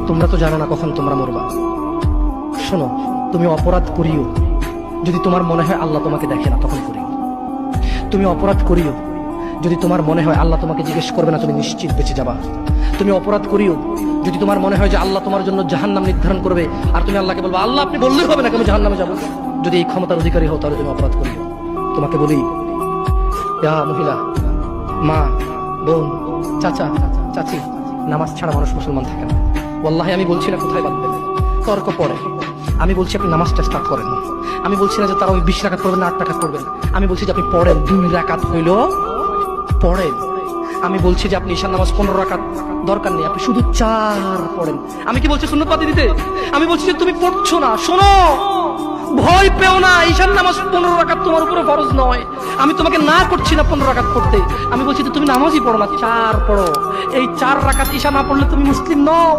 তোমরা তো জানো না কখন তোমরা মরবা। শোনো, তুমি অপরাধ করিও যদি তোমার মনে হয় আল্লাহ তোমাকে দেখে না, তখন করিও। তুমি অপরাধ করিও যদি তোমার মনে হয় আল্লাহ তোমাকে জিজ্ঞেস করবে না, তুমি নিশ্চিত বেঁচে যাবা। তুমি অপরাধ করিও যদি তোমার মনে হয় যে আল্লাহ তোমার জন্য জাহান্নাম নির্ধারণ করবে, আর তুমি আল্লাহকে বলবো আল্লাহ আপনি বললেই হবে না আমি জাহান্নামে যাবো। যদি এই ক্ষমতার অধিকারী হও তাহলে তুমি অপরাধ করিও। তোমাকে বলি, মহিলা, মা, বোন, চাচা, চাচি, নামাজ ছাড়া মানুষ মুসলমান থাকে না। ওয়াল্লাহি আমি বলছি না কোথায় বাদ দেবে, তর্ক পড়ে। আমি বলছি আপনি নামাজটা স্টার্ট করেন। আমি বলছি না যে তারা ওই 20 রাকাত করবেন না 8 রাকাত করবেন। আমি বলছি যে আপনি পড়েন, 2 রাকাত হইল পড়েন। আমি বলছি যে আপনি ঈশান নামাজ 15 রাকাত দরকার নেই, আপনি শুধু 4 পড়েন। আমি কি বলছি সুন্নত বাদ দিতে? আমি বলছি যে তুমি পড়ছো না, শোনো, ভয় পেও না, ঈশান নামাজ 15 রাকাত তোমার উপরে ফরজ নয়। আমি তোমাকে না করছি না 15 রাকাত পড়তে। আমি বলছি যে তুমি নামাজই পড়ো না, 4 পড়ো। এই 4 রাকাত ঈশা না পড়লে তুমি মুসলিম নও।